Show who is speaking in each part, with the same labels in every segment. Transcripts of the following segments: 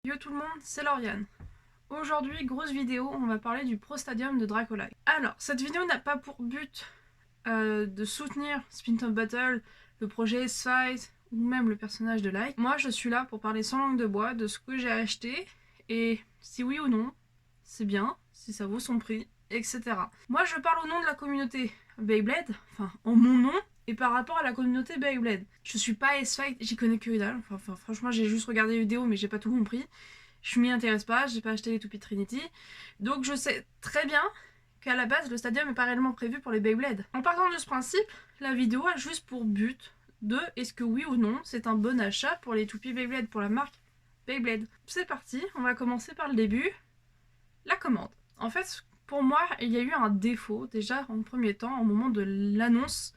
Speaker 1: Yo tout le monde, c'est Lauriane. Aujourd'hui, grosse vidéo, on va parler du Pro Stadium de Dracolite. Alors, cette vidéo n'a pas pour but de soutenir Spin Top Battle, le projet S-Fight ou même le personnage de Light. Moi, je suis là pour parler sans langue de bois de ce que j'ai acheté et si oui ou non, c'est bien, si ça vaut son prix, etc. Moi, je parle au nom de la communauté Beyblade, enfin, en mon nom, et par rapport à la communauté Beyblade. Je suis pas S-Fight, j'y connais que dalle. Enfin, franchement, j'ai juste regardé les vidéos, mais j'ai pas tout compris. Je m'y intéresse pas, j'ai pas acheté les Toupee Trinity. Donc je sais très bien qu'à la base, le stadium n'est pas réellement prévu pour les Beyblade. En partant de ce principe, la vidéo a juste pour but de est-ce que oui ou non, c'est un bon achat pour les Toupee Beyblade, pour la marque Beyblade. C'est parti, on va commencer par le début. La commande. En fait, pour moi, il y a eu un défaut, déjà en premier temps, au moment de l'annonce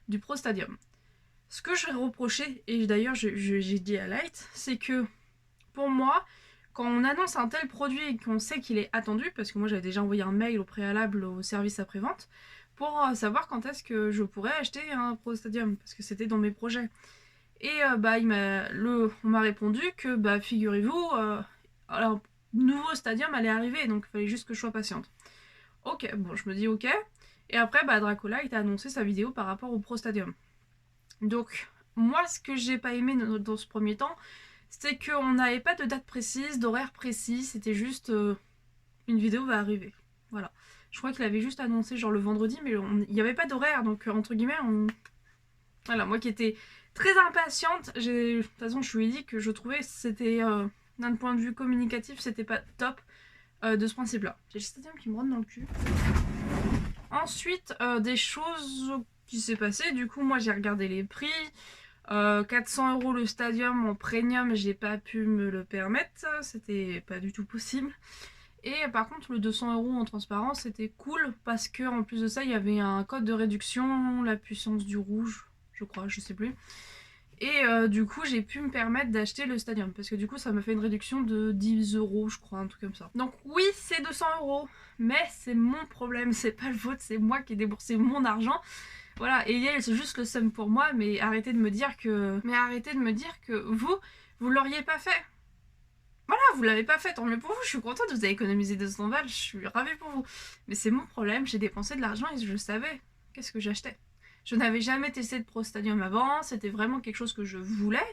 Speaker 1: du Pro Stadium. Ce que je vais reprocher, et d'ailleurs j'ai dit à Light, c'est que pour moi, quand on annonce un tel produit et qu'on sait qu'il est attendu, parce que moi j'avais déjà envoyé un mail au préalable au service après-vente, pour savoir quand est-ce que je pourrais acheter un Pro Stadium, parce que c'était dans mes projets. Et on m'a répondu que, figurez-vous, un nouveau Stadium allait arriver, donc il fallait juste que je sois patiente. Ok, bon, je me dis ok. Et après, Dracolite a annoncé sa vidéo par rapport au Pro Stadium. Donc, moi, ce que j'ai pas aimé dans ce premier temps, c'est qu'on n'avait pas de date précise, d'horaire précis, c'était juste une vidéo va arriver. Voilà. Je crois qu'il avait juste annoncé genre le vendredi, mais il n'y avait pas d'horaire, donc entre guillemets, voilà, moi qui étais très impatiente, de toute façon je lui ai dit que je trouvais que c'était, d'un point de vue communicatif, c'était pas top de ce principe-là. J'ai le stadium qui me rentre dans le cul. Ensuite, des choses qui s'est passé, du coup moi j'ai regardé les prix. 400 € le stadium en premium, j'ai pas pu me le permettre, c'était pas du tout possible. Et par contre, le 200 € en transparent, c'était cool parce que en plus de ça, il y avait un code de réduction, la puissance du rouge, je crois, je sais plus. Et du coup, j'ai pu me permettre d'acheter le stadium parce que du coup, ça m'a fait une réduction de 10 €, je crois, un truc comme ça. Donc, oui, c'est 200 €, mais c'est mon problème, c'est pas le vôtre, c'est moi qui ai déboursé mon argent. Voilà, et c'est juste le seum pour moi, mais arrêtez de me dire que. Mais arrêtez de me dire que vous l'auriez pas fait. Voilà, vous l'avez pas fait, tant mieux pour vous, je suis contente, vous avez économisé 200 balles, je suis ravie pour vous. Mais c'est mon problème, j'ai dépensé de l'argent et je savais qu'est-ce que j'achetais. Je n'avais jamais testé de Pro Stadium avant, c'était vraiment quelque chose que je voulais,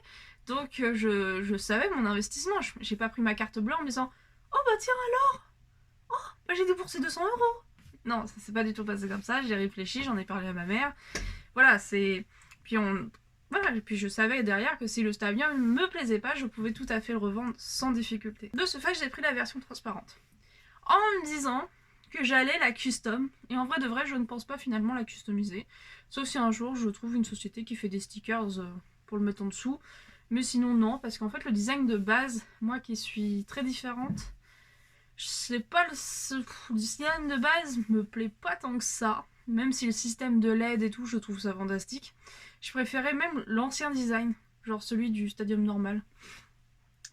Speaker 1: donc je savais mon investissement. J'ai pas pris ma carte bleue en me disant oh bah tiens alors, j'ai déboursé 200 €. Non, ça s'est pas du tout passé comme ça, j'ai réfléchi, j'en ai parlé à ma mère. Voilà, c'est. Puis Voilà, et puis je savais derrière que si le stadium me plaisait pas, je pouvais tout à fait le revendre sans difficulté. De ce fait, j'ai pris la version transparente. En me disant que j'allais la custom, et en vrai de vrai, je ne pense pas finalement la customiser. Sauf si un jour je trouve une société qui fait des stickers pour le mettre en dessous. Mais sinon non, parce qu'en fait le design de base, moi qui suis très différente, je sais pas, le design de base me plaît pas tant que ça. Même si le système de LED et tout, je trouve ça fantastique. Je préférais même l'ancien design, genre celui du stadium normal.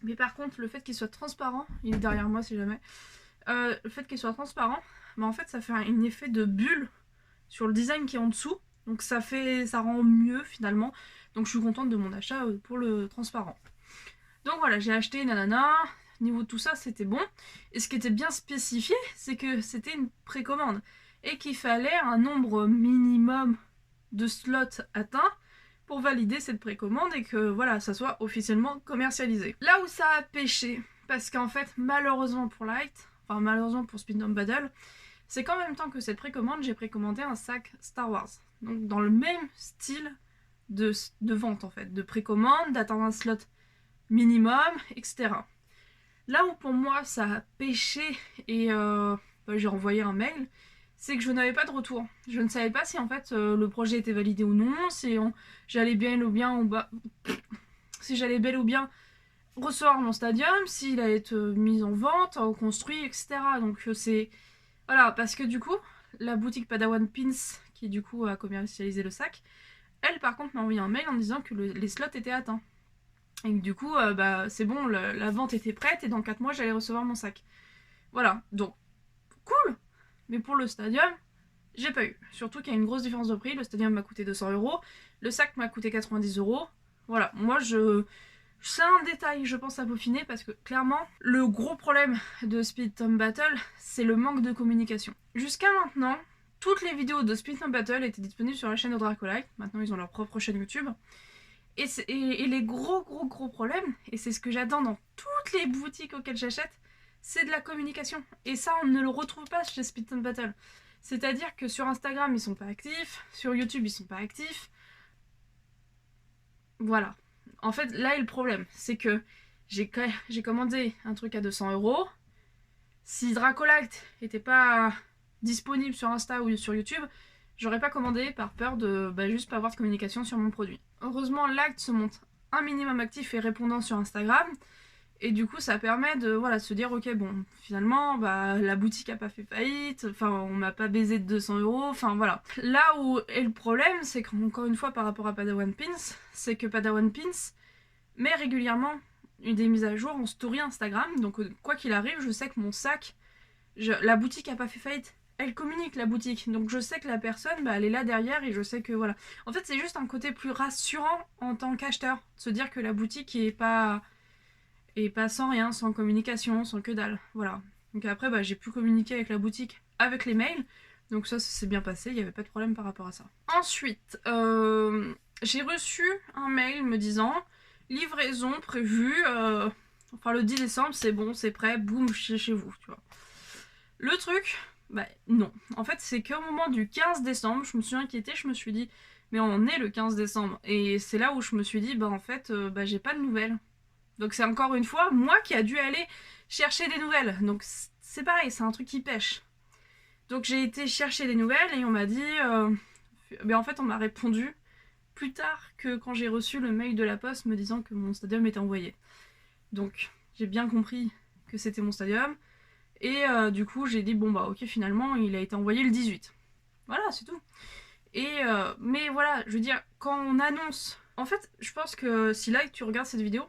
Speaker 1: Mais par contre, le fait qu'il soit transparent, il est derrière moi si jamais, le fait qu'il soit transparent, en fait ça fait un effet de bulle sur le design qui est en dessous. Donc ça rend mieux finalement. Donc je suis contente de mon achat pour le transparent. Donc voilà, j'ai acheté nanana. Niveau de tout ça, c'était bon. Et ce qui était bien spécifié, c'est que c'était une précommande. Et qu'il fallait un nombre minimum de slots atteints pour valider cette précommande et que voilà, ça soit officiellement commercialisé. Là où ça a pêché, parce qu'en fait, malheureusement pour Light, enfin malheureusement pour Spin Down Battle, c'est qu'en même temps que cette précommande, j'ai précommandé un sac Star Wars. Donc dans le même style de vente en fait, de précommande, d'atteindre un slot minimum, etc. Là où pour moi ça a pêché et j'ai envoyé un mail, c'est que je n'avais pas de retour. Je ne savais pas si en fait le projet était validé ou non, si j'allais bel ou bien recevoir mon stadium, s'il allait être mis en vente, construit, etc. Donc c'est voilà, parce que du coup la boutique Padawan Pins qui du coup a commercialisé le sac, elle par contre m'a envoyé un mail en disant que les slots étaient atteints. Et du coup, c'est bon, la vente était prête et dans 4 mois, j'allais recevoir mon sac. Voilà, donc, cool. Mais pour le stadium, j'ai pas eu. Surtout qu'il y a une grosse différence de prix. Le stadium m'a coûté 200 €, le sac m'a coûté 90 €. Voilà, moi, je C'est un détail, je pense, à peaufiner parce que clairement, le gros problème de Speed Time Battle, c'est le manque de communication. Jusqu'à maintenant, toutes les vidéos de Speed Time Battle étaient disponibles sur la chaîne de Dracolite. Maintenant, ils ont leur propre chaîne YouTube. Et les gros problèmes, et c'est ce que j'attends dans toutes les boutiques auxquelles j'achète, c'est de la communication. Et ça, on ne le retrouve pas chez Speed Time Battle. C'est-à-dire que sur Instagram, ils sont pas actifs, sur YouTube, ils sont pas actifs. Voilà. En fait, là est le problème, c'est que j'ai commandé un truc à 200 €. Si Dracolite était pas disponible sur Insta ou sur YouTube, j'aurais pas commandé par peur de juste pas avoir de communication sur mon produit. Heureusement, l'acte se montre un minimum actif et répondant sur Instagram. Et du coup, ça permet de se dire, ok, bon, finalement, la boutique a pas fait faillite, enfin, on m'a pas baisé de 200 €, enfin, voilà. Là où est le problème, c'est qu'encore une fois, par rapport à Padawan Pins, c'est que Padawan Pins met régulièrement des mises à jour en story Instagram, donc quoi qu'il arrive, je sais que mon sac, la boutique a pas fait faillite. Elle communique, la boutique, donc je sais que la personne, elle est là derrière et je sais que voilà. En fait, c'est juste un côté plus rassurant en tant qu'acheteur, de se dire que la boutique est pas sans rien, sans communication, sans que dalle, voilà. Donc après, j'ai pu communiquer avec la boutique, avec les mails, donc ça s'est bien passé, il n'y avait pas de problème par rapport à ça. Ensuite, j'ai reçu un mail me disant livraison prévue, le 10 décembre, c'est bon, c'est prêt, boum, chez vous, tu vois. Le truc, non. En fait, c'est qu'au moment du 15 décembre, je me suis inquiétée, je me suis dit, mais on est le 15 décembre, et c'est là où je me suis dit, en fait, j'ai pas de nouvelles. Donc c'est encore une fois moi qui a dû aller chercher des nouvelles. Donc c'est pareil, c'est un truc qui pêche. Donc j'ai été chercher des nouvelles et on m'a dit... en fait on m'a répondu plus tard que quand j'ai reçu le mail de la poste me disant que mon stadium était envoyé. Donc j'ai bien compris que c'était mon stadium. Et du coup j'ai dit ok, finalement il a été envoyé le 18. Voilà, c'est tout. Mais voilà, je veux dire, quand on annonce... En fait, je pense que si là tu regardes cette vidéo,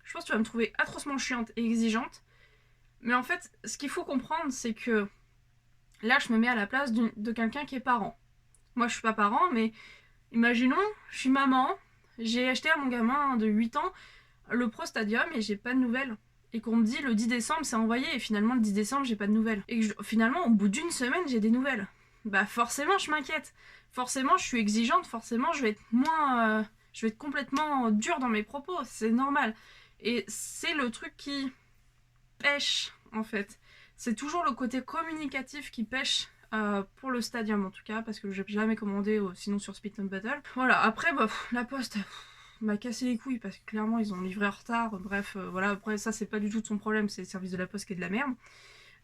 Speaker 1: je pense que tu vas me trouver atrocement chiante et exigeante. Mais en fait, ce qu'il faut comprendre, c'est que là, je me mets à la place de quelqu'un qui est parent. Moi, je suis pas parent, mais imaginons, je suis maman, j'ai acheté à mon gamin de 8 ans le Pro Stadium et j'ai pas de nouvelles. Et qu'on me dit le 10 décembre, c'est envoyé, et finalement, le 10 décembre, j'ai pas de nouvelles. Et que finalement, au bout d'une semaine, j'ai des nouvelles. Forcément, je m'inquiète. Forcément, je suis exigeante. Forcément, je vais être moins... je vais être complètement dure dans mes propos. C'est normal. Et c'est le truc qui pêche, en fait. C'est toujours le côté communicatif qui pêche pour le stadium, en tout cas, parce que j'ai jamais commandé sinon sur Speed Time Battle. Voilà, après, la poste m'a cassé les couilles, parce que clairement, ils ont livré en retard. Bref, voilà, après, ça, c'est pas du tout de son problème, c'est le service de la poste qui est de la merde.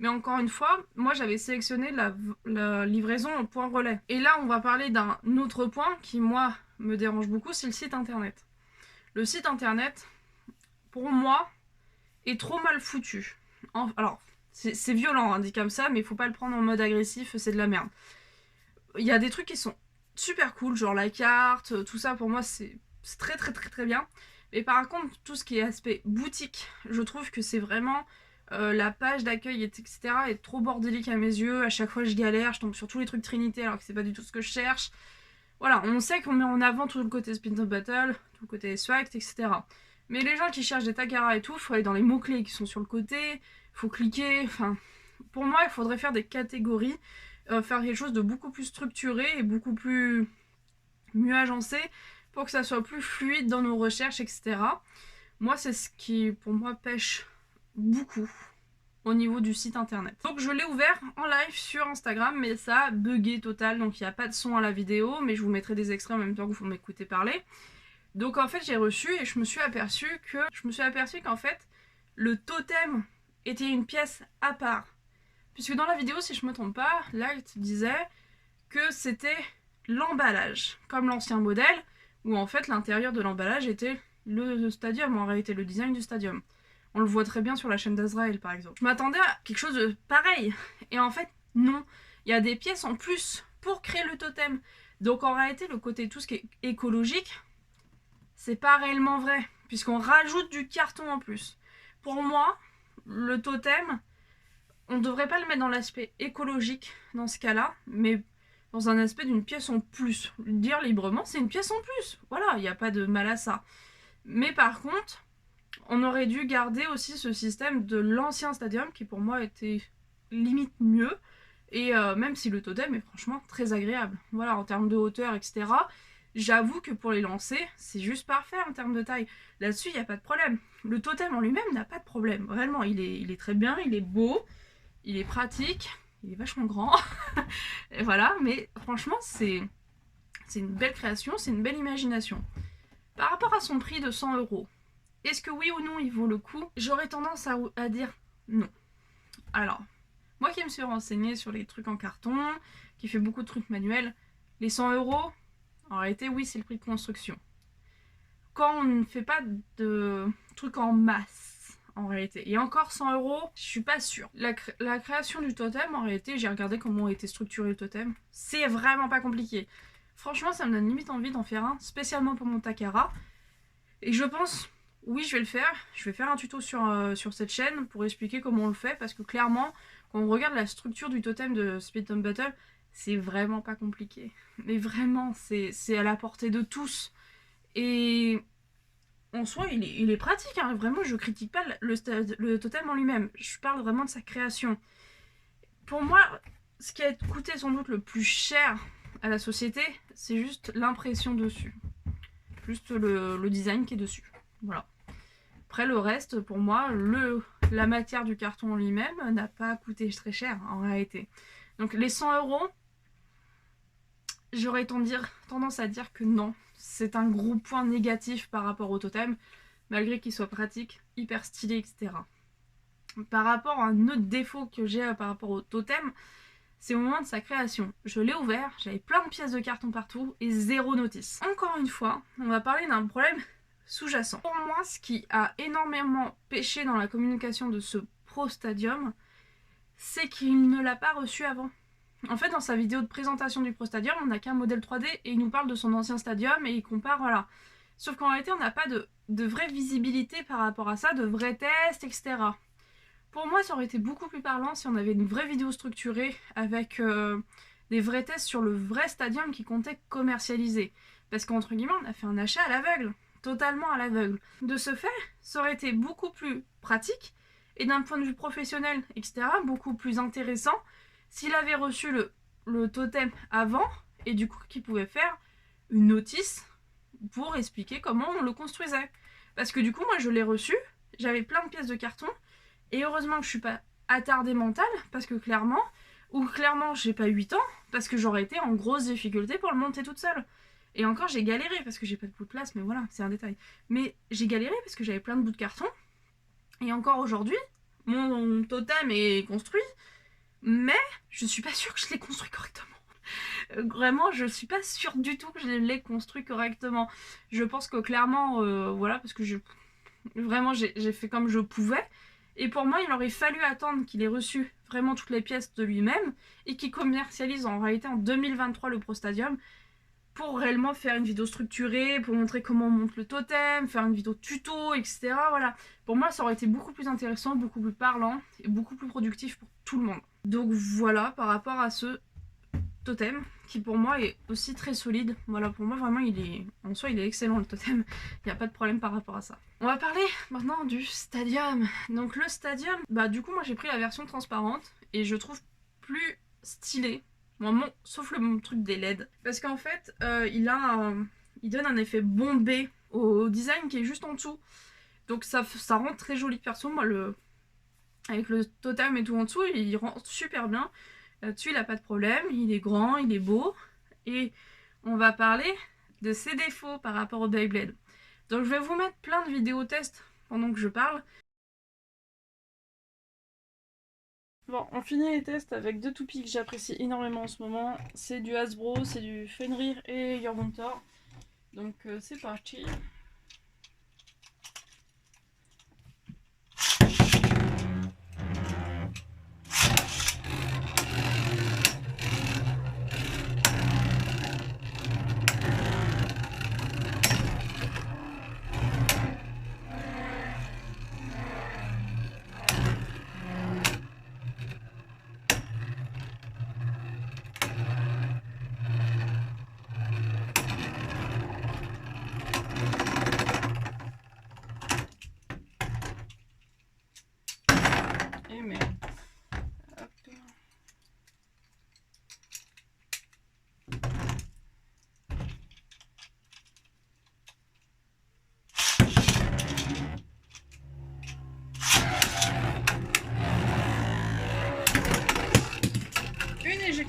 Speaker 1: Mais encore une fois, moi, j'avais sélectionné la livraison en point relais. Et là, on va parler d'un autre point qui, moi, me dérange beaucoup, c'est le site internet. Le site internet, pour moi, est trop mal foutu. Alors, c'est violent, dit comme ça, mais il faut pas le prendre en mode agressif, c'est de la merde. Il y a des trucs qui sont super cool, genre la carte, tout ça, pour moi, c'est très bien. Mais par contre, tout ce qui est aspect boutique, je trouve que c'est vraiment... la page d'accueil, etc. est trop bordélique à mes yeux. À chaque fois, je galère, je tombe sur tous les trucs Trinité alors que c'est pas du tout ce que je cherche. Voilà, on sait qu'on met en avant tout le côté Spin Top Battle, tout le côté Swag, etc. Mais les gens qui cherchent des Takara et tout, il faut aller dans les mots-clés qui sont sur le côté, il faut cliquer, enfin... Pour moi, il faudrait faire des catégories, faire quelque chose de beaucoup plus structuré et beaucoup plus... mieux agencé pour que ça soit plus fluide dans nos recherches, etc. Moi, c'est ce qui, pour moi, pêche beaucoup au niveau du site internet. Donc je l'ai ouvert en live sur Instagram, mais ça a bugué total, donc il n'y a pas de son à la vidéo, mais je vous mettrai des extraits en même temps que vous m'écoutez parler. Donc en fait j'ai reçu et je me suis aperçu qu'en fait le totem était une pièce à part. Puisque dans la vidéo, si je me trompe pas, l'acte disait que c'était l'emballage, comme l'ancien modèle, où en fait l'intérieur de l'emballage était le stadium, en réalité le design du stadium. On le voit très bien sur la chaîne d'Azrael, par exemple. Je m'attendais à quelque chose de pareil. Et en fait, non. Il y a des pièces en plus pour créer le totem. Donc en réalité, le côté tout ce qui est écologique, c'est pas réellement vrai. Puisqu'on rajoute du carton en plus. Pour moi, le totem, on devrait pas le mettre dans l'aspect écologique dans ce cas-là, mais dans un aspect d'une pièce en plus. Dire librement, c'est une pièce en plus. Voilà, il n'y a pas de mal à ça. Mais par contre... On aurait dû garder aussi ce système de l'ancien stadium qui pour moi était limite mieux. Et même si le totem est franchement très agréable. Voilà, en termes de hauteur, etc. J'avoue que pour les lancer, c'est juste parfait en termes de taille. Là-dessus, il n'y a pas de problème. Le totem en lui-même n'a pas de problème. Vraiment, il est très bien, il est beau, il est pratique, il est vachement grand. Et voilà, mais franchement, c'est une belle création, c'est une belle imagination. Par rapport à son prix de 100 €, est-ce que oui ou non il vaut le coup? J'aurais tendance à dire non. Alors, moi qui me suis renseignée sur les trucs en carton, qui fait beaucoup de trucs manuels, les 100 €, en réalité, oui, c'est le prix de construction. Quand on ne fait pas de trucs en masse, en réalité. Et encore 100 €, je suis pas sûre. La création du totem, en réalité, j'ai regardé comment était structuré le totem. C'est vraiment pas compliqué. Franchement, ça me donne limite envie d'en faire un, spécialement pour mon Takara. Et je pense, oui, je vais le faire. Je vais faire un tuto sur cette chaîne pour expliquer comment on le fait, parce que clairement, quand on regarde la structure du totem de Spintom Battle, c'est vraiment pas compliqué. Mais vraiment, c'est à la portée de tous. Et en soi, il est pratique, hein. Vraiment, je critique pas le totem en lui-même. Je parle vraiment de sa création. Pour moi, ce qui a coûté sans doute le plus cher à la société, c'est juste l'impression dessus. Juste le design qui est dessus. Voilà. Après, le reste, pour moi, la matière du carton en lui-même n'a pas coûté très cher, en réalité. Donc, les 100 €, j'aurais tendance à dire que non. C'est un gros point négatif par rapport au totem, malgré qu'il soit pratique, hyper stylé, etc. Par rapport à un autre défaut que j'ai par rapport au totem, c'est au moment de sa création. Je l'ai ouvert, j'avais plein de pièces de carton partout et zéro notice. Encore une fois, on va parler d'un problème sous-jacent. Pour moi, ce qui a énormément pêché dans la communication de ce Pro Stadium, c'est qu'il ne l'a pas reçu avant. En fait, dans sa vidéo de présentation du Pro Stadium, on n'a qu'un modèle 3D et il nous parle de son ancien stadium et il compare, voilà. Sauf qu'en réalité, on n'a pas de vraie visibilité par rapport à ça, de vrais tests, etc. Pour moi, ça aurait été beaucoup plus parlant si on avait une vraie vidéo structurée avec des vrais tests sur le vrai stadium qui comptait commercialiser. Parce qu'entre guillemets, on a fait un achat à l'aveugle, totalement à l'aveugle. De ce fait, ça aurait été beaucoup plus pratique et d'un point de vue professionnel, etc., beaucoup plus intéressant s'il avait reçu le totem avant et du coup qu'il pouvait faire une notice pour expliquer comment on le construisait. Parce que du coup, moi, je l'ai reçu, j'avais plein de pièces de carton. Et heureusement que je suis pas attardée mentale, parce que clairement, j'ai pas 8 ans, parce que j'aurais été en grosse difficulté pour le monter toute seule. Et encore, j'ai galéré, parce que j'ai pas de bout de place, mais voilà, c'est un détail. Mais j'ai galéré parce que j'avais plein de bouts de carton. Et encore aujourd'hui, mon totem est construit, mais je suis pas sûre que je l'ai construit correctement. Vraiment, je suis pas sûre du tout que je l'ai construit correctement. Je pense que clairement, voilà, parce que vraiment, j'ai fait comme je pouvais. Et pour moi, il aurait fallu attendre qu'il ait reçu vraiment toutes les pièces de lui-même et qu'il commercialise en réalité en 2023 le Pro Stadium pour réellement faire une vidéo structurée, pour montrer comment on monte le totem, faire une vidéo tuto, etc. Voilà. Pour moi, ça aurait été beaucoup plus intéressant, beaucoup plus parlant et beaucoup plus productif pour tout le monde. Donc voilà, par rapport à ce totem, qui pour moi est aussi très solide. Voilà, pour moi vraiment en soi il est excellent le totem, il n'y a pas de problème par rapport à ça. On va parler maintenant du stadium. Donc le stadium, bah du coup moi j'ai pris la version transparente et je trouve plus stylé, sauf le truc des LED. Parce qu'en fait il donne un effet bombé au design qui est juste en dessous. Donc ça rend très joli. Perso, moi avec le totem et tout en dessous, il rend super bien. Là-dessus, il n'a pas de problème, il est grand, il est beau. Et on va parler de ses défauts par rapport au Beyblade. Donc je vais vous mettre plein de vidéos tests pendant que je parle. Bon, on finit les tests avec deux toupies que j'apprécie énormément en ce moment. C'est du Hasbro, c'est du Fenrir et Jorvuntor. Donc c'est parti.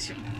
Speaker 1: sélection.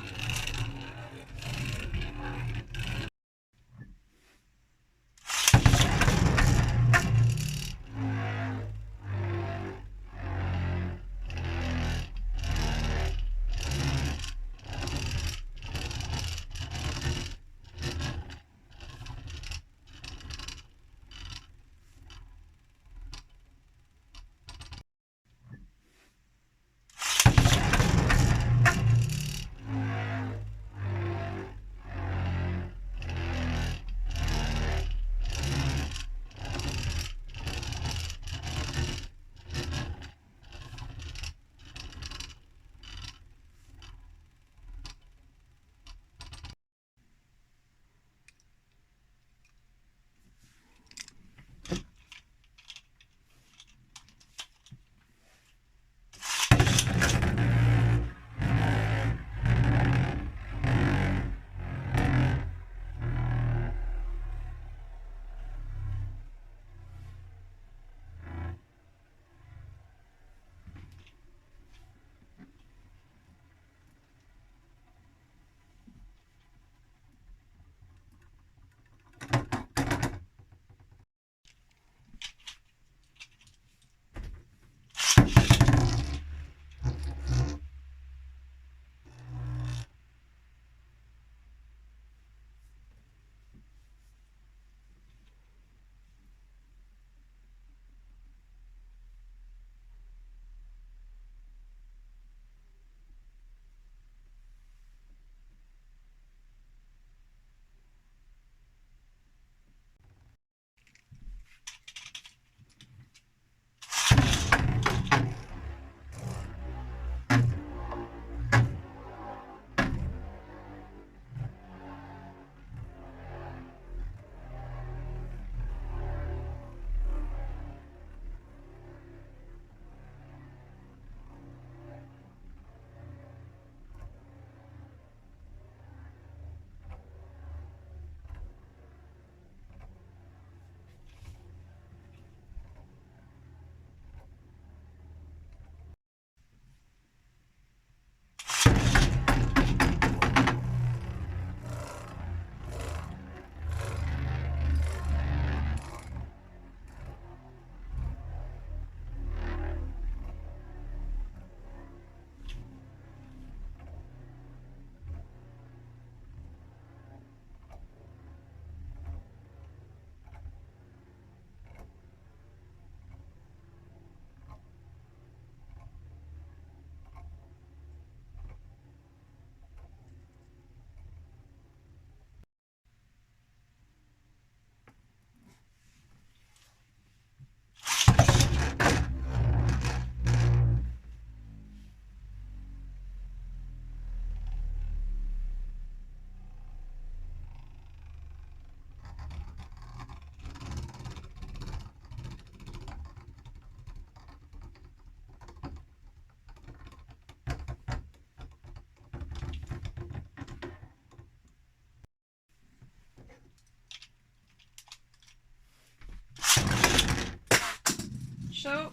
Speaker 1: Chaud.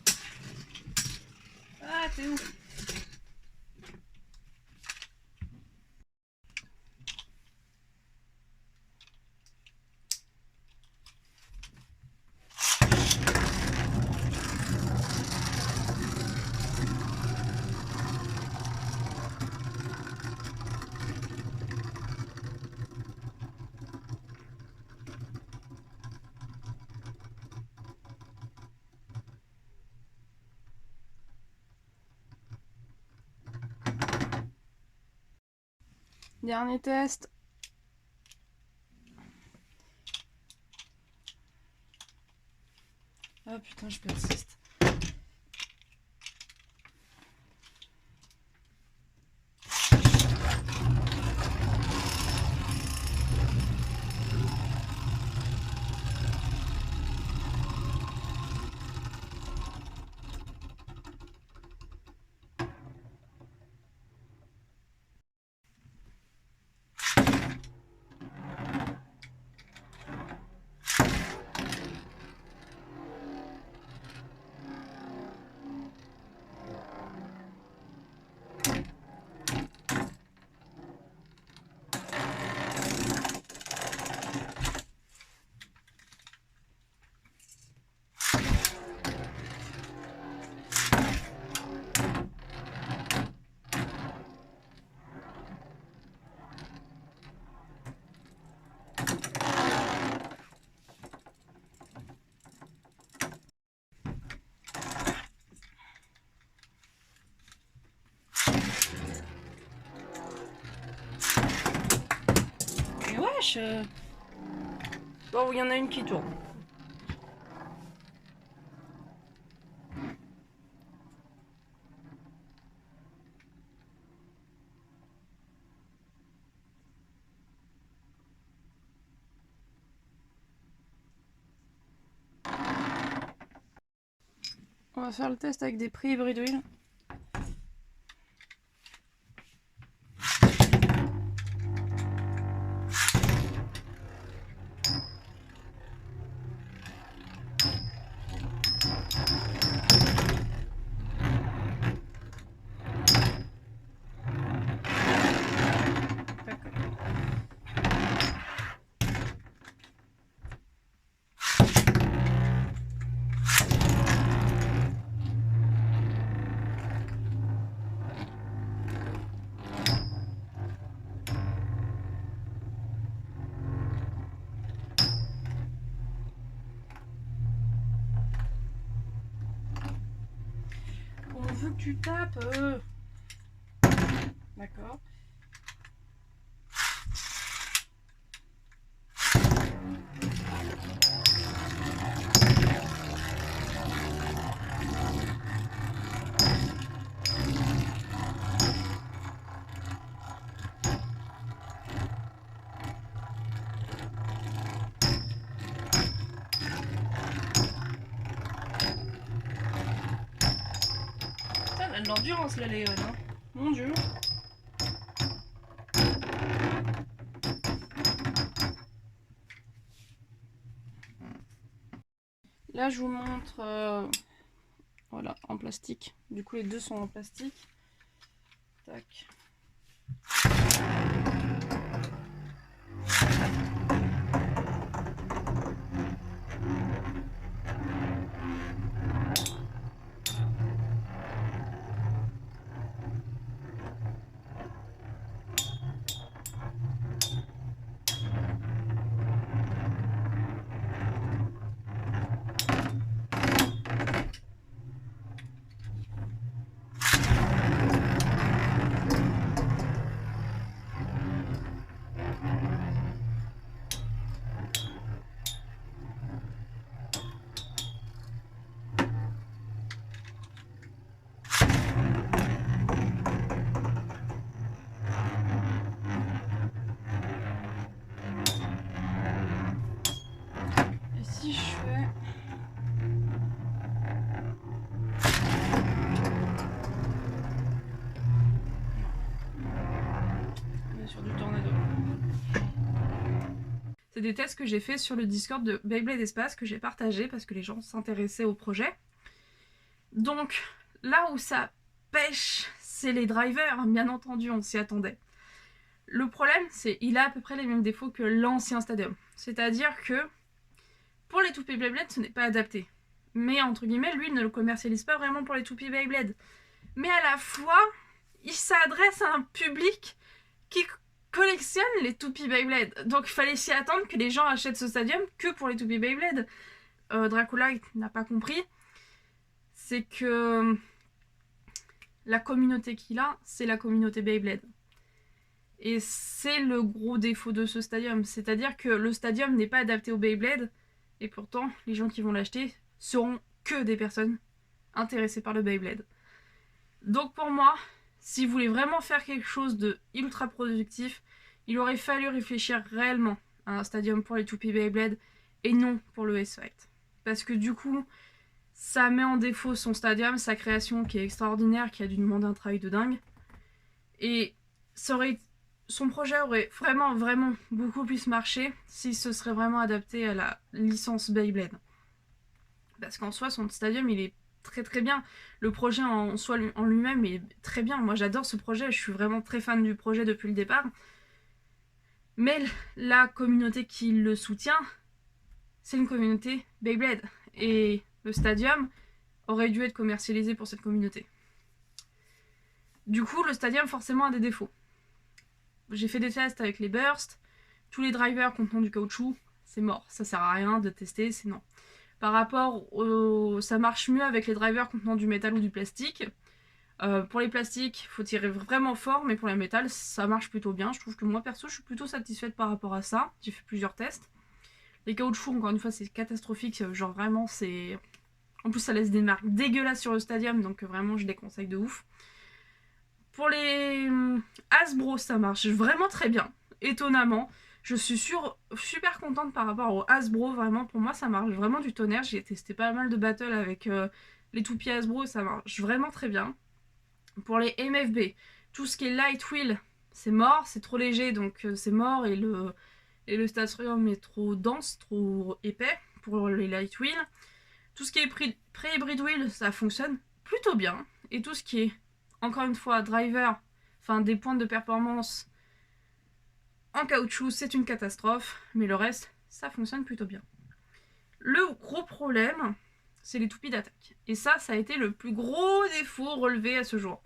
Speaker 1: Ah, t'es où? Dernier test. Ah putain, je persiste. affiche. Bon, il y en a une qui tourne. On va faire le test avec des prix hybrides huile. Vu que tu tapes, d'accord. Ça a de l'endurance la Léon, hein. Mon dieu. Là je vous montre voilà, en plastique. Du coup les deux sont en plastique. Tac. Si je fais... On est sur du tornado. C'est des tests que j'ai fait sur le Discord de Beyblade Espace que j'ai partagé parce que les gens s'intéressaient au projet. Donc là où ça pêche, c'est les drivers, bien entendu, on s'y attendait. Le problème, c'est qu'il a à peu près les mêmes défauts que l'ancien Stadium. C'est-à-dire que pour les toupies Beyblade, ce n'est pas adapté. Mais entre guillemets, lui, il ne le commercialise pas vraiment pour les toupies Beyblade. Mais à la fois, il s'adresse à un public qui collectionne les toupies Beyblade. Donc il fallait s'y attendre que les gens achètent ce Stadium que pour les toupies Beyblade. Draculite n'a pas compris. C'est que la communauté qu'il a, c'est la communauté Beyblade. Et c'est le gros défaut de ce Stadium. C'est-à-dire que le Stadium n'est pas adapté au Beyblade. Et pourtant, les gens qui vont l'acheter seront que des personnes intéressées par le Beyblade. Donc pour moi, si vous voulez vraiment faire quelque chose de ultra productif, il aurait fallu réfléchir réellement à un Stadium pour les toupies Beyblade et non pour le S-Fight. Parce que du coup, ça met en défaut son Stadium, sa création qui est extraordinaire, qui a dû demander un travail de dingue. Et son projet aurait vraiment beaucoup plus marché si ce serait vraiment adapté à la licence Beyblade. Parce qu'en soi, son Stadium, il est très bien. Le projet en soi en lui-même est très bien. Moi, j'adore ce projet. Je suis vraiment très fan du projet depuis le départ. Mais la communauté qui le soutient, c'est une communauté Beyblade. Et le Stadium aurait dû être commercialisé pour cette communauté. Du coup, le Stadium, forcément, a des défauts. J'ai fait des tests avec les bursts. Tous les drivers contenant du caoutchouc, c'est mort. Ça sert à rien de tester, c'est non. Par rapport au... ça marche mieux avec les drivers contenant du métal ou du plastique. Pour les plastiques, il faut tirer vraiment fort, mais pour les métals, ça marche plutôt bien. Je trouve que moi, perso, je suis plutôt satisfaite par rapport à ça. J'ai fait plusieurs tests. Les caoutchoucs, encore une fois, c'est catastrophique. Genre vraiment, c'est... En plus, ça laisse des marques dégueulasses sur le Stadium, donc vraiment, je déconseille de ouf. Pour les Hasbro, ça marche vraiment très bien, étonnamment. Je suis super contente par rapport au Hasbro, vraiment, pour moi, ça marche vraiment du tonnerre. J'ai testé pas mal de battles avec les toupies Hasbro, ça marche vraiment très bien. Pour les MFB, tout ce qui est Light Wheel, c'est mort, c'est trop léger, donc c'est mort, et le Stadium est trop dense, trop épais pour les Light Wheel. Tout ce qui est pré-hybrid wheel, ça fonctionne plutôt bien. Et tout ce qui est, encore une fois, driver, enfin des pointes de performance en caoutchouc, c'est une catastrophe. Mais le reste, ça fonctionne plutôt bien. Le gros problème, c'est les toupies d'attaque. Et ça a été le plus gros défaut relevé à ce jour.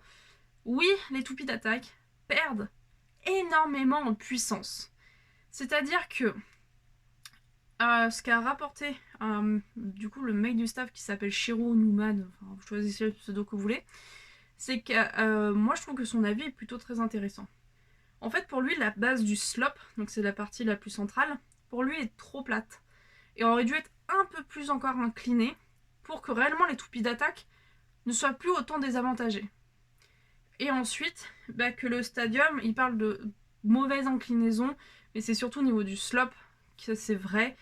Speaker 1: Oui, les toupies d'attaque perdent énormément en puissance. C'est-à-dire que ce qu'a rapporté du coup le mec du staff qui s'appelle Shiro Newman, enfin, vous choisissez le pseudo que vous voulez, c'est que moi je trouve que son avis est plutôt très intéressant. En fait, pour lui, la base du slop, donc c'est la partie la plus centrale, pour lui est trop plate. Et aurait dû être un peu plus encore inclinée pour que réellement les toupies d'attaque ne soient plus autant désavantagées. Et ensuite, que le Stadium, il parle de mauvaise inclinaison, mais c'est surtout au niveau du slop que c'est vrai.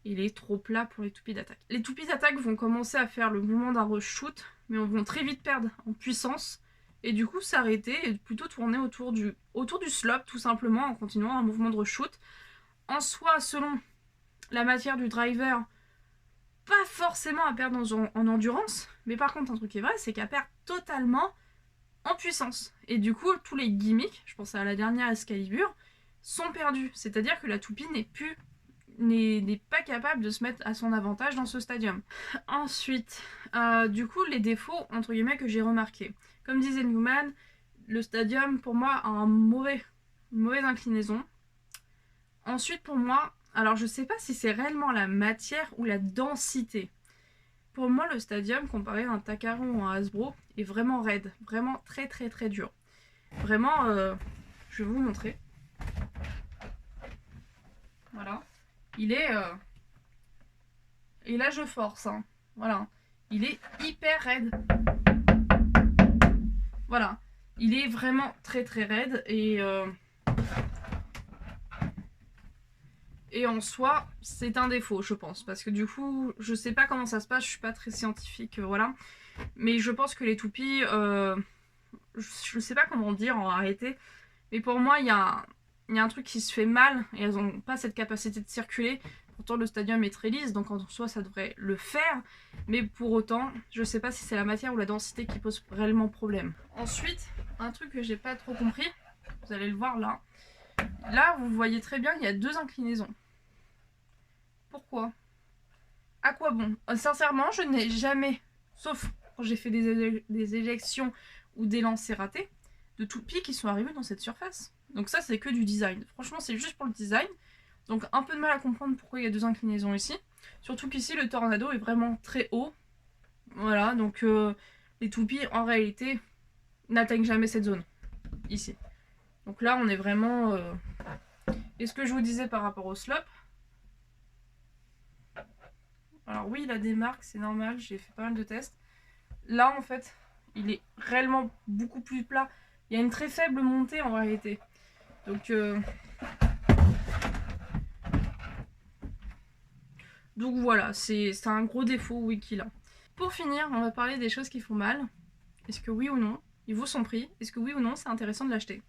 Speaker 1: Il est trop plat pour les toupies d'attaque. Les toupies d'attaque vont commencer à faire le mouvement d'un rush shoot, mais vont très vite perdre en puissance, et du coup s'arrêter et plutôt tourner autour du slop, tout simplement, en continuant un mouvement de rush shoot. En soi, selon la matière du driver, pas forcément à perdre en endurance, mais par contre, un truc qui est vrai, c'est qu'elle perd totalement en puissance. Et du coup, tous les gimmicks, je pense à la dernière Excalibur, sont perdus. C'est-à-dire que la toupie n'est pas capable de se mettre à son avantage dans ce Stadium. Ensuite, du coup, les défauts, entre guillemets, que j'ai remarqués. Comme disait Newman, le Stadium, pour moi, a une mauvaise inclinaison. Ensuite, pour moi, alors je sais pas si c'est réellement la matière ou la densité. Pour moi, le Stadium, comparé à un Takara ou un Hasbro, est vraiment raide. Vraiment très très très dur. Vraiment, je vais vous montrer. Voilà. Il est... Et là, je force. Hein. Voilà. Il est hyper raide. Voilà. Il est vraiment très très raide. Et en soi, c'est un défaut, je pense. Parce que du coup, je sais pas comment ça se passe. Je suis pas très scientifique, voilà. Mais je pense que les toupies... je sais pas comment dire en réalité. Mais pour moi, il y a un truc qui se fait mal. Et elles ont pas cette capacité de circuler. Pourtant, le Stadium est très lisse, donc en soi, ça devrait le faire. Mais pour autant, je sais pas si c'est la matière ou la densité qui pose réellement problème. Ensuite, un truc que j'ai pas trop compris, vous allez le voir là. Là, vous voyez très bien, il y a 2 inclinaisons. Pourquoi? À quoi bon? Sincèrement, je n'ai jamais, sauf quand j'ai fait des éjections ou des lancers ratés, de toupies qui sont arrivés dans cette surface. Donc ça, c'est que du design. Franchement, c'est juste pour le design. Donc un peu de mal à comprendre pourquoi il y a 2 inclinaisons ici. Surtout qu'ici, le tornado est vraiment très haut. Voilà, donc les toupies, en réalité, n'atteignent jamais cette zone. Ici. Donc là, on est vraiment... Et ce que je vous disais par rapport au slop... Alors oui, il a des marques, c'est normal, j'ai fait pas mal de tests. Là, en fait, il est réellement beaucoup plus plat. Il y a une très faible montée en réalité. Donc voilà, c'est un gros défaut, oui, qu'il a. Pour finir, on va parler des choses qui font mal. Est-ce que oui ou non, il vaut son prix? Est-ce que oui ou non, c'est intéressant de l'acheter?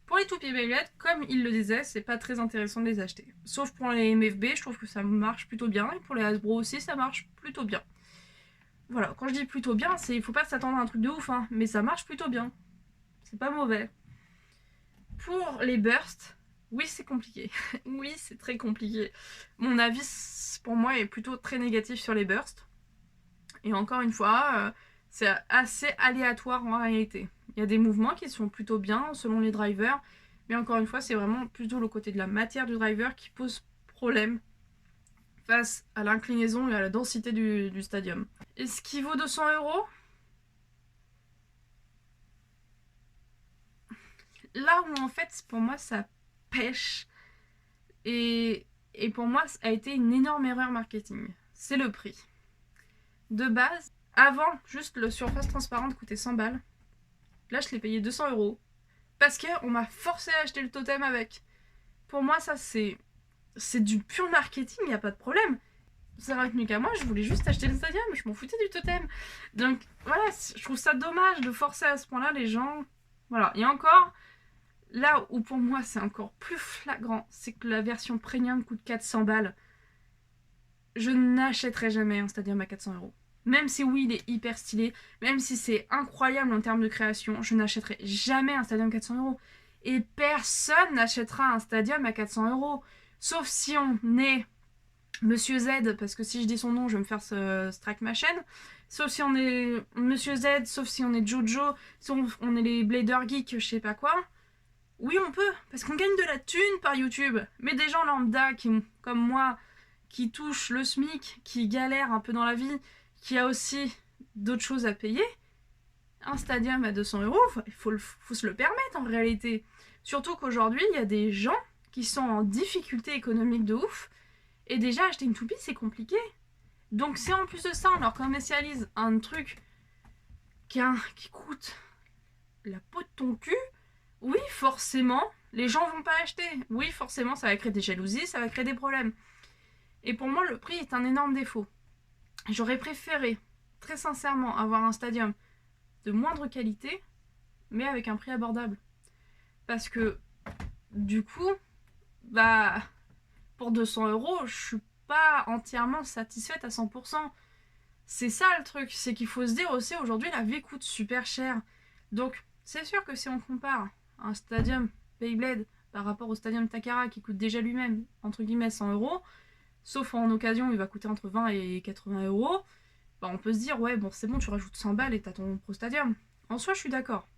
Speaker 1: Pour les toupies Beyblade, comme il le disait, c'est pas très intéressant de les acheter. Sauf pour les MFB, je trouve que ça marche plutôt bien. Et pour les Hasbro aussi, ça marche plutôt bien. Voilà, quand je dis plutôt bien, il faut pas s'attendre à un truc de ouf, hein, mais ça marche plutôt bien. C'est pas mauvais. Pour les bursts, oui, c'est compliqué. Oui, c'est très compliqué. Mon avis, pour moi, est plutôt très négatif sur les bursts. Et encore une fois, c'est assez aléatoire en réalité. Il y a des mouvements qui sont plutôt bien selon les drivers, mais encore une fois, c'est vraiment plutôt le côté de la matière du driver qui pose problème face à l'inclinaison et à la densité du Stadium. Est-ce qu'il vaut 200 €? là où en fait pour moi ça pêche et pour moi ça a été une énorme erreur marketing, c'est le prix. De base, avant, juste le surface transparente coûtait 100 balles. Là, je l'ai payé 200 € parce qu'on m'a forcé à acheter le totem avec. Pour moi, ça c'est du pur marketing, y a pas de problème. Ça aurait tenu qu'à moi, je voulais juste acheter le stadium, je m'en foutais du totem. Donc voilà, je trouve ça dommage de forcer à ce point-là les gens. Voilà, et encore, là où pour moi c'est encore plus flagrant, c'est que la version premium coûte 400 balles. Je n'achèterai jamais un stadium à 400 €. Même si oui, il est hyper stylé, même si c'est incroyable en termes de création, je n'achèterai jamais un stadium 400 €. Et personne n'achètera un stadium à 400 €. Sauf si on est Monsieur Z, parce que si je dis son nom, je vais me faire strike ma chaîne. Sauf si on est Monsieur Z, sauf si on est Jojo, si on est les Blader Geeks, je sais pas quoi. Oui, on peut, parce qu'on gagne de la thune par YouTube. Mais des gens lambda, comme moi, qui touchent le SMIC, qui galèrent un peu dans la vie, qui a aussi d'autres choses à payer, un stadium à 200 €, il faut se le permettre en réalité. Surtout qu'aujourd'hui, il y a des gens qui sont en difficulté économique de ouf, et déjà acheter une toupie c'est compliqué. Donc si en plus de ça on leur commercialise un truc qui coûte la peau de ton cul, oui forcément les gens vont pas acheter. Oui forcément ça va créer des jalousies, ça va créer des problèmes. Et pour moi le prix est un énorme défaut. J'aurais préféré très sincèrement avoir un stadium de moindre qualité mais avec un prix abordable. Parce que du coup, bah pour 200 €, je suis pas entièrement satisfaite à 100%. C'est ça le truc, c'est qu'il faut se dire aussi aujourd'hui la vie coûte super cher. Donc c'est sûr que si on compare un stadium Beyblade par rapport au stadium Takara qui coûte déjà lui-même entre guillemets 100 €, sauf en occasion il va coûter entre 20 et 80 €, bah on peut se dire ouais bon c'est bon tu rajoutes 100 balles et t'as ton pro stadium. En soi je suis d'accord.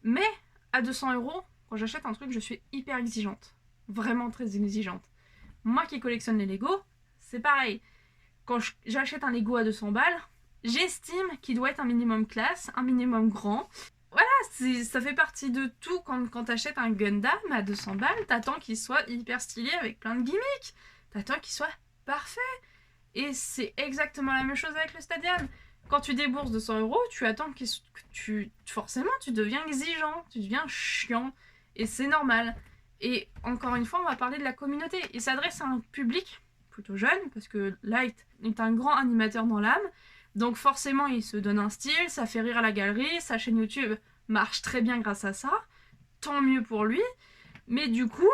Speaker 1: Mais à 200 €, quand j'achète un truc je suis hyper exigeante. Vraiment très exigeante. Moi qui collectionne les Lego, c'est pareil. Quand j'achète un Lego à 200 balles, j'estime qu'il doit être un minimum classe, un minimum grand. Voilà, ça fait partie de tout. Quand t'achètes un Gundam à 200 balles, t'attends qu'il soit hyper stylé avec plein de gimmicks. T'attends qu'il soit parfait. Et c'est exactement la même chose avec le stadium. Quand tu débourses 200 €, tu attends que forcément, tu deviens exigeant, tu deviens chiant. Et c'est normal. Et encore une fois, on va parler de la communauté. Il s'adresse à un public plutôt jeune, parce que Light est un grand animateur dans l'âme. Donc forcément, il se donne un style, ça fait rire à la galerie, sa chaîne YouTube marche très bien grâce à ça. Tant mieux pour lui. Mais du coup,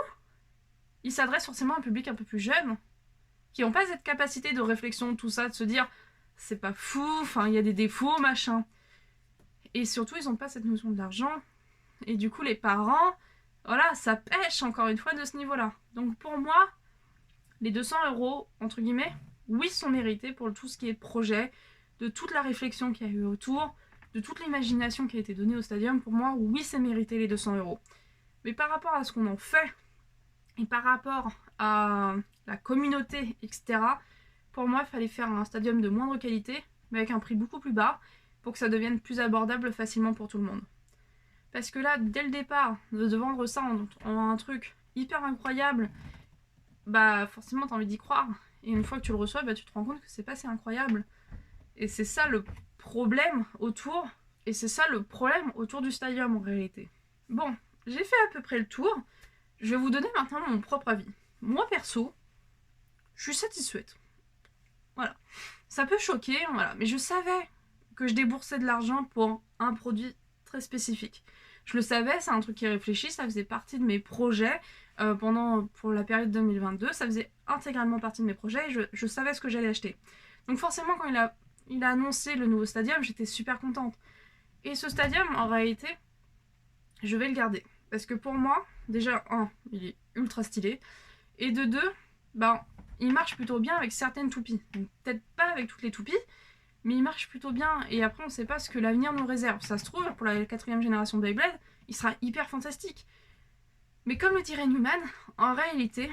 Speaker 1: il s'adresse forcément à un public un peu plus jeune, qui n'ont pas cette capacité de réflexion, tout ça, de se dire c'est pas fou, enfin il y a des défauts, machin. Et surtout, ils n'ont pas cette notion de l'argent. Et du coup, les parents, voilà, ça pêche encore une fois de ce niveau-là. Donc pour moi, les 200 €, entre guillemets, oui, sont mérités pour tout ce qui est projet, de toute la réflexion qu'il y a eu autour, de toute l'imagination qui a été donnée au stadium. Pour moi, oui, c'est mérité les 200 €. Mais par rapport à ce qu'on en fait, et par rapport à la communauté, etc., pour moi, il fallait faire un stadium de moindre qualité, mais avec un prix beaucoup plus bas, pour que ça devienne plus abordable facilement pour tout le monde. Parce que là, dès le départ, de vendre ça en un truc hyper incroyable, bah forcément t'as envie d'y croire. Et une fois que tu le reçois, bah tu te rends compte que c'est pas si incroyable. Et c'est ça le problème autour. Et c'est ça le problème autour du stadium en réalité. Bon, j'ai fait à peu près le tour. Je vais vous donner maintenant mon propre avis. Moi perso, je suis satisfaite. Voilà. Ça peut choquer, voilà. Mais je savais que je déboursais de l'argent pour un produit très spécifique. Je le savais, c'est un truc qui réfléchit, ça faisait partie de mes projets pour la période 2022, ça faisait intégralement partie de mes projets et je savais ce que j'allais acheter. Donc forcément, quand il a annoncé le nouveau stadium, j'étais super contente. Et ce stadium, en réalité, je vais le garder. Parce que pour moi, déjà, il est ultra stylé. Et de deux, il marche plutôt bien avec certaines toupies. Peut-être pas avec toutes les toupies, mais il marche plutôt bien. Et après, on sait pas ce que l'avenir nous réserve. Ça se trouve, pour la 4e génération de Beyblade, il sera hyper fantastique. Mais comme le dirait Newman, en réalité,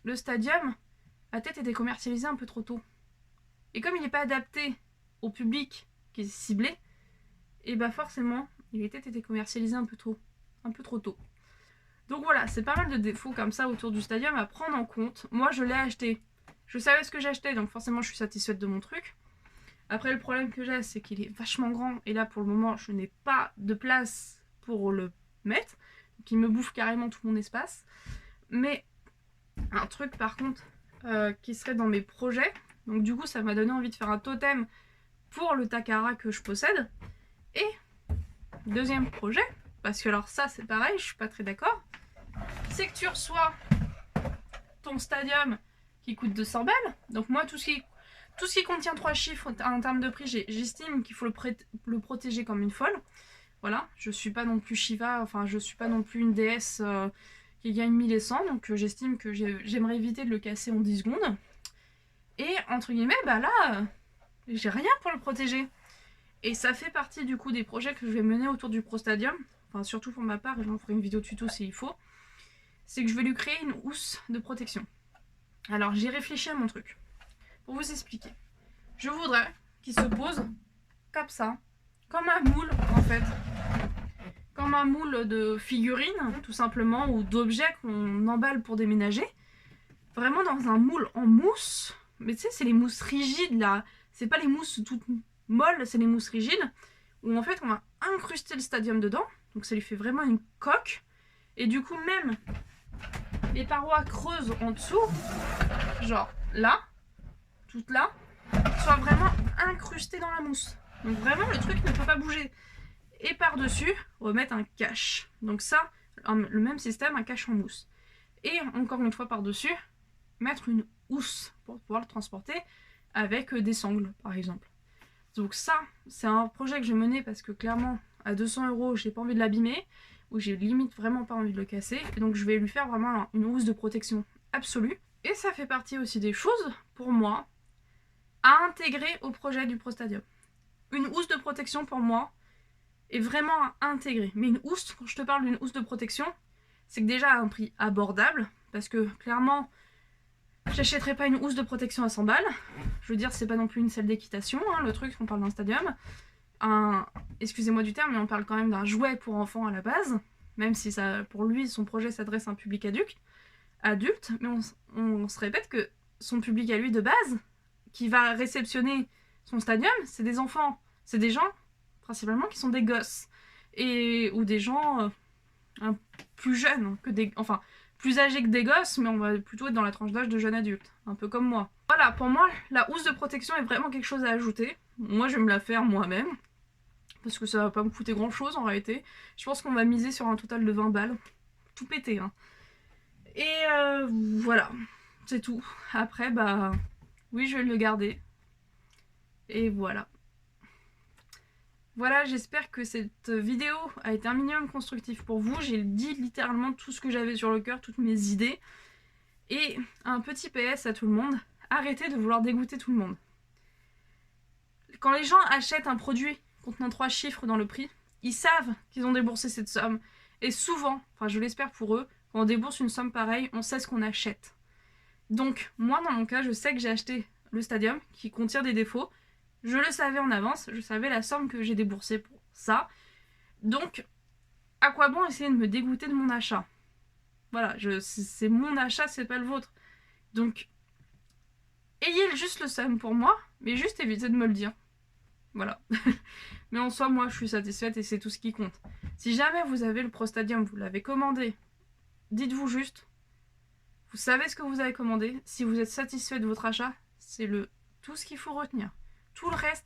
Speaker 1: le stadium a peut-être été commercialisé un peu trop tôt. Et comme il n'est pas adapté au public qui est ciblé, et forcément, il a peut-être été commercialisé un peu tôt. un peu trop tôt. Donc voilà, c'est pas mal de défauts comme ça autour du stadium à prendre en compte. Moi je l'ai acheté, je savais ce que j'achetais, donc forcément je suis satisfaite de mon truc. Après le problème que j'ai, c'est qu'il est vachement grand, et là pour le moment je n'ai pas de place pour le mettre, donc il me bouffe carrément tout mon espace. Mais un truc par contre qui serait dans mes projets, donc du coup ça m'a donné envie de faire un totem pour le Takara que je possède. Et deuxième projet, parce que alors ça c'est pareil, je suis pas très d'accord, c'est que tu reçois ton stadium qui coûte 200 balles. Donc moi tout ce qui contient 3 chiffres en termes de prix, j'estime qu'il faut le protéger comme une folle. Voilà, je suis pas non plus Shiva, enfin je suis pas non plus une déesse qui gagne 1000 et 100, donc j'estime que j'aimerais éviter de le casser en 10 secondes. Et entre guillemets, bah là, j'ai rien pour le protéger. Et ça fait partie du coup des projets que je vais mener autour du Pro Stadium, enfin surtout pour ma part, et j'en ferai une vidéo tuto s'il faut, c'est que je vais lui créer une housse de protection. Alors j'ai réfléchi à mon truc. Pour vous expliquer, je voudrais qu'il se pose comme ça, comme un moule en fait. Comme un moule de figurines, tout simplement, ou d'objets qu'on emballe pour déménager. Vraiment dans un moule en mousse. Mais tu sais, c'est les mousses rigides là. C'est pas les mousses toutes molles, c'est les mousses rigides. Où en fait, on va incruster le stadium dedans. Donc ça lui fait vraiment une coque. Et du coup, même les parois creuses en dessous, genre là, toutes là, soient vraiment incrustées dans la mousse. Donc vraiment, le truc ne peut pas bouger. Et par-dessus, on va mettre un cache. Donc ça, le même système, un cache en mousse. Et encore une fois par-dessus, mettre une housse pour pouvoir le transporter avec des sangles, par exemple. Donc ça, c'est un projet que je vais mener parce que clairement, à 200 €, j'ai pas envie de l'abîmer, ou j'ai limite vraiment pas envie de le casser. Et donc je vais lui faire vraiment une housse de protection absolue. Et ça fait partie aussi des choses, pour moi, à intégrer au projet du Pro Stadium. Une housse de protection, pour moi, est vraiment à intégrer. Mais une housse, quand je te parle d'une housse de protection, c'est que déjà à un prix abordable, parce que clairement, j'achèterai pas une housse de protection à 100 balles. Je veux dire, c'est pas non plus une salle d'équitation, hein, le truc, on parle d'un stadium. Excusez-moi du terme, mais on parle quand même d'un jouet pour enfants à la base, même si ça, pour lui, son projet s'adresse à un public adulte, mais on se répète que son public à lui de base, qui va réceptionner son stadium, c'est des enfants, c'est des gens principalement qui sont des gosses, ou des gens plus jeunes que des... Enfin, plus âgés que des gosses, mais on va plutôt être dans la tranche d'âge de jeunes adultes, un peu comme moi. Voilà, pour moi, la housse de protection est vraiment quelque chose à ajouter. Moi, je vais me la faire moi-même, parce que ça va pas me coûter grand-chose en réalité. Je pense qu'on va miser sur un total de 20 balles. Tout pété, hein. Et voilà, c'est tout. Après, bah... oui, je vais le garder. Et voilà. Voilà, j'espère que cette vidéo a été un minimum constructif pour vous. J'ai dit littéralement tout ce que j'avais sur le cœur, toutes mes idées. Et un petit PS à tout le monde, arrêtez de vouloir dégoûter tout le monde. Quand les gens achètent un produit contenant 3 chiffres dans le prix, ils savent qu'ils ont déboursé cette somme. Et souvent, enfin je l'espère pour eux, quand on débourse une somme pareille, on sait ce qu'on achète. Donc moi dans mon cas, je sais que j'ai acheté le Stadium qui contient des défauts. Je le savais en avance, je savais la somme que j'ai déboursée pour ça. Donc, à quoi bon essayer de me dégoûter de mon achat? Voilà, c'est mon achat, c'est pas le vôtre. Donc, ayez juste le seum pour moi, mais juste évitez de me le dire. Voilà. Mais en soi, moi, je suis satisfaite et c'est tout ce qui compte. Si jamais vous avez le Pro Stadium, vous l'avez commandé, dites-vous juste, vous savez ce que vous avez commandé. Si vous êtes satisfait de votre achat, c'est tout ce qu'il faut retenir. Tout le reste,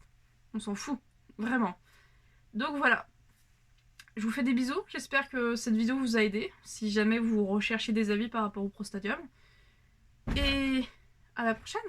Speaker 1: on s'en fout, vraiment. Donc voilà, je vous fais des bisous, j'espère que cette vidéo vous a aidé, si jamais vous recherchez des avis par rapport au Pro Stadium. Et à la prochaine!